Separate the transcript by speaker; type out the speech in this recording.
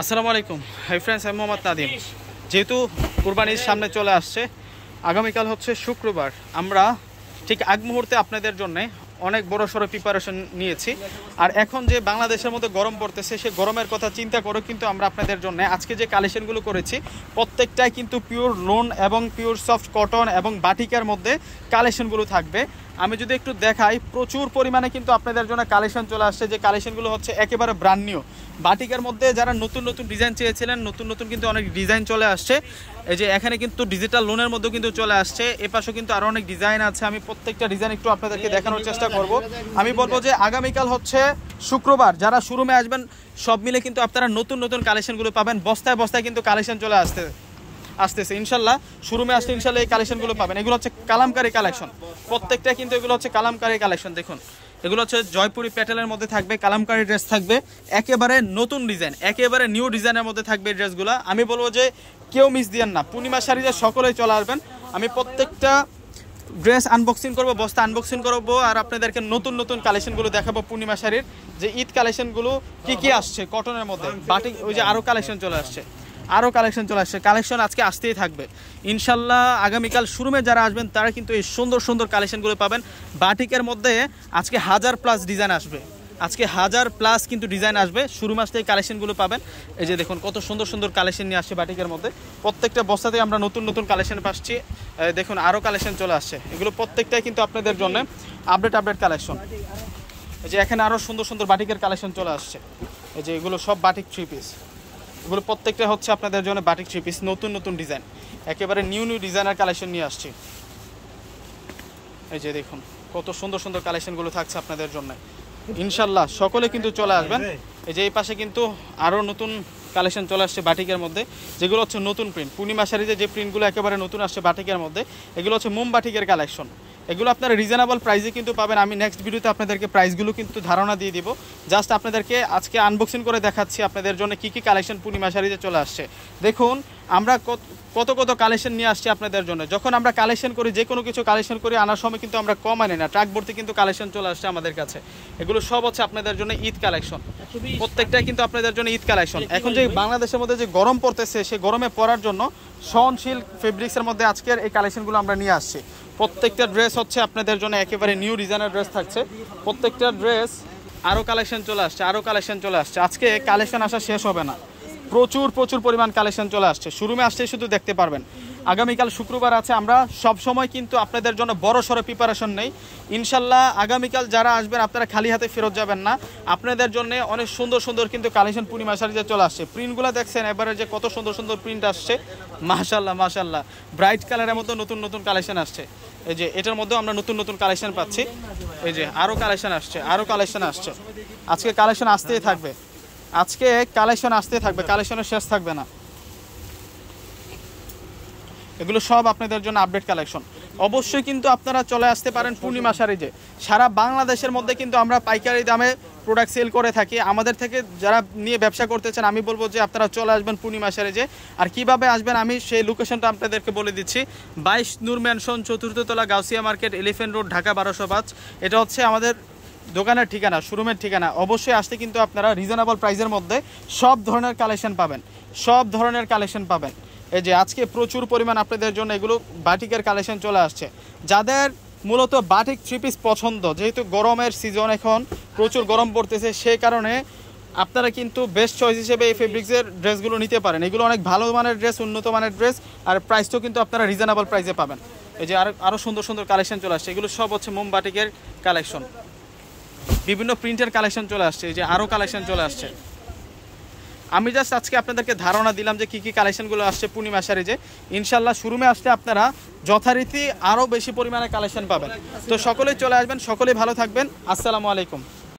Speaker 1: আসসালামু আলাইকুম। Hi friends, আমি মোহাম্মদ নাদিম। যেহেতু কুরবানির সামনে চলে আসছে, আগামীকাল হচ্ছে শুক্রবার, আমরা ঠিক আগ মুহূর্তে আপনাদের জন্য অনেক বড় সড়ো প্রিপারেশন নিয়েছি। আর এখন যে বাংলাদেশের মধ্যে গরম পড়তেছে, সেই গরমের কথা চিন্তা করে কিন্তু আমরা আপনাদের জন্য আজকে যে কালেকশনগুলো করেছি প্রত্যেকটাই কিন্তু পিওর লোন এবং পিওর সফট কটন এবং বাটিকের মধ্যে কালেকশনগুলো থাকবে। আমি যদি একটু দেখাই, প্রচুর পরিমাণে কিন্তু আপনাদের জন্য কালেকশন চলে আসছে, যে কালেকশনগুলো হচ্ছে একেবারে ব্র্যান্ড নিউ। বাটিকের মধ্যে যারা নতুন নতুন ডিজাইন চেয়েছিলেন, নতুন নতুন কিন্তু অনেক ডিজাইন চলে আসছে। এই যে এখানে কিন্তু ডিজিটাল লোনের মধ্যেও কিন্তু চলে আসছে, এপাশেও কিন্তু আরও অনেক ডিজাইন আছে। আমি প্রত্যেকটা ডিজাইন একটু আপনাদেরকে দেখানোর চেষ্টা করব। আমি বলবো যে আগামীকাল হচ্ছে শুক্রবার, যারা শোরুমে আসবেন সব মিলে কিন্তু আপনারা নতুন নতুন কালেকশনগুলো পাবেন। বস্তায় বস্তায় কিন্তু কালেকশন চলে আসতেছে ইনশাল্লাহ। শোরুমে আসতে ইনশাল্লাহ এই কালেকশনগুলো পাবেন। এগুলো হচ্ছে কালামকারী কালেকশন, প্রত্যেকটা কিন্তু এগুলো হচ্ছে কালামকারী কালেকশন। দেখুন, এগুলো হচ্ছে জয়পুরি প্যাটেলের মধ্যে থাকবে, কালামকারী ড্রেস থাকবে, একেবারে নতুন ডিজাইন, একেবারে নিউ ডিজাইনের মধ্যে থাকবে এই ড্রেসগুলো। আমি বলবো যে কেউ মিস দিয়েন না, পূর্ণিমা শাড়িতে সকলেই চলে আসবেন। আমি প্রত্যেকটা ড্রেস আনবক্সিং করবো, বস্তা আনবক্সিং করবো, আর আপনাদেরকে নতুন নতুন কালেকশনগুলো দেখাবো। পূর্ণিমা শাড়ির যে ঈদ কালেকশনগুলো কি আসছে কটনের মধ্যে, বাটিক, ওই যে আরও কালেকশন চলে আসছে, কালেকশন আজকে আসতেই থাকবে ইনশাল্লাহ। আগামীকাল শোরুমে যারা আসবেন তারা কিন্তু এই সুন্দর সুন্দর কালেকশনগুলো পাবেন। বাটিকের মধ্যে আজকে 1000+ ডিজাইন আসবে, আজকে 1000+ কিন্তু ডিজাইন আসবে। শোরুমে আসতে এই কালেকশনগুলো পাবেন। এই যে দেখুন কত সুন্দর সুন্দর কালেকশন নিয়ে আসছে বাটিকের মধ্যে। প্রত্যেকটা বস্তাতেই আমরা নতুন নতুন কালেকশন পাচ্ছি। দেখুন আরও কালেকশন চলে আসছে, এগুলো প্রত্যেকটাই কিন্তু আপনাদের জন্য আপডেট কালেকশন। এই যে এখানে আরও সুন্দর সুন্দর বাটিকের কালেকশন চলে আসছে। এই যে এগুলো সব বাটিক 3 পিস, এগুলো প্রত্যেকটা হচ্ছে আপনাদের জন্য বাটিক 3 পিস, নতুন নতুন ডিজাইন, একেবারে নিউ ডিজাইনার কালেকশন নিয়ে আসছি। এই যে দেখুন কত সুন্দর সুন্দর কালেকশনগুলো থাকছে আপনাদের জন্য ইনশাল্লাহ। সকলে কিন্তু চলে আসবেন। এই যে এই পাশে কিন্তু আরও নতুন কালেকশন চলে আসছে বাটিকের মধ্যে, যেগুলো হচ্ছে নতুন প্রিন্ট। পূর্ণিমা শাড়িতে যে প্রিন্টগুলো একেবারে নতুন আসছে বাটিকের মধ্যে, এগুলো হচ্ছে মোম বাটিকের কালেকশন। এগুলো আপনারা রিজনেবল প্রাইসে কিন্তু পাবেন। আমি নেক্সট ভিডিওতে আপনাদেরকে প্রাইসগুলো কিন্তু ধারণা দিয়ে দিব। জাস্ট আপনাদেরকে আজকে আনবক্সিং করে দেখাচ্ছি আপনাদের জন্য কী কী কালেকশন পূর্ণিমা শাড়িতে চলে আসছে। দেখুন আমরা কত কালেকশন নিয়ে আসছি আপনাদের জন্য। যখন আমরা কালেকশন করি, যে কোনো কিছু কালেকশন করি, আনার সময় কিন্তু আমরা কম আনি না, ট্রাক ভর্তি কিন্তু কালেকশন চলে আসছে আমাদের কাছে। এগুলো সব হচ্ছে আপনাদের জন্য ঈদ কালেকশন, প্রত্যেকটাই কিন্তু আপনাদের জন্য ঈদ কালেকশন। এখন যে বাংলাদেশের মধ্যে যে গরম পড়তেছে, সেই গরমে পড়ার জন্য সহনশীল ফেব্রিক্সের মধ্যে আজকের এই কালেকশনগুলো আমরা নিয়ে আসছি। প্রত্যেকটা ড্রেস হচ্ছে আপনাদের জন্য একেবারে নিউ ডিজাইনের ড্রেস থাকছে। প্রত্যেকটা ড্রেস আরও কালেকশন চলে আসছে। আজকে কালেকশন আসা শেষ হবে না, প্রচুর পরিমাণ কালেকশন চলে আসছে। শোরুমে আসতে শুধু দেখতে পারবেন। আগামীকাল শুক্রবার আছে, আমরা সব সময় কিন্তু আপনাদের জন্য বড় সড়ো প্রিপারেশন নেই ইনশাল্লাহ। আগামীকাল যারা আসবেন আপনারা খালি হাতে ফেরত যাবেন না। আপনাদের জন্য অনেক সুন্দর সুন্দর কিন্তু কালেকশন পূর্ণিমা শাড়িতে চলে আসছে। প্রিন্টগুলো দেখছেন এবারে যে কত সুন্দর সুন্দর প্রিন্ট আসছে, মাশাল্লাহ। ব্রাইট কালারের মধ্যে নতুন নতুন কালেকশন আসছে। এই যে এটার মধ্যেও আমরা নতুন নতুন কালেকশন পাচ্ছি। এই যে আরও কালেকশন আসছে। আজকে কালেকশন আসতেই থাকবে, কালেকশনের শেষ থাকবে না। এগুলো সব আপনাদের জন্য আপডেট কালেকশন। অবশ্যই কিন্তু আপনারা চলে আসতে পারেন পূর্ণিমা শাড়িতে। সারা বাংলাদেশের মধ্যে কিন্তু আমরা পাইকারি দামে প্রোডাক্ট সেল করে থাকি। আমাদের থেকে যারা নিয়ে ব্যবসা করতে চান, আমি বলবো যে আপনারা চলে আসবেন পূর্ণিমা শাড়িতে। আর কিভাবে আসবেন আমি সেই লোকেশনটা আপনাদেরকে বলে দিচ্ছি। 22 নূর ম্যানশন, 4th তলা, Gausia market, elephant road, Dhaka 1205। এটা হচ্ছে আমাদের দোকানের ঠিকানা, শোরুমের ঠিকানা। অবশ্যই আসতে কিন্তু আপনারা রিজনেবল প্রাইসের মধ্যে সব ধরনের কালেকশন পাবেন। এই যে আজকে প্রচুর পরিমাণ আপনাদের জন্য এগুলো বাটিকের কালেকশন চলে আসছে। যাদের মূলত বাটিক 3 পিস পছন্দ, যেহেতু গরমের সিজন, এখন প্রচুর গরম পড়তেছে, সেই কারণে আপনারা কিন্তু বেস্ট চয়েস হিসেবে এই ফেব্রিক্সের ড্রেসগুলো নিতে পারেন। এগুলো অনেক ভালো মানের ড্রেস, উন্নত মানের ড্রেস, আর প্রাইসটাও কিন্তু আপনারা রিজনেবল প্রাইসে পাবেন। এই যে আরও সুন্দর সুন্দর কালেকশন চলে আসছে। এগুলো সব হচ্ছে মোম বাটিকের কালেকশন, বিভিন্ন প্রিন্টের কালেকশন চলে আসছে। এই যে আরও কালেকশন চলে আসছে। আমি জাস্ট আজকে আপনাদেরকে ধারণা দিলাম যে কী কালেকশনগুলো আসছে পূর্ণিমা শাড়িতে। ইনশাল্লাহ শোরুমে আসতে আপনারা যথারীতি আরও বেশি পরিমাণে কালেকশন পাবেন। তো সকলেই চলে আসবেন, সকলেই ভালো থাকবেন। আসসালামু আলাইকুম।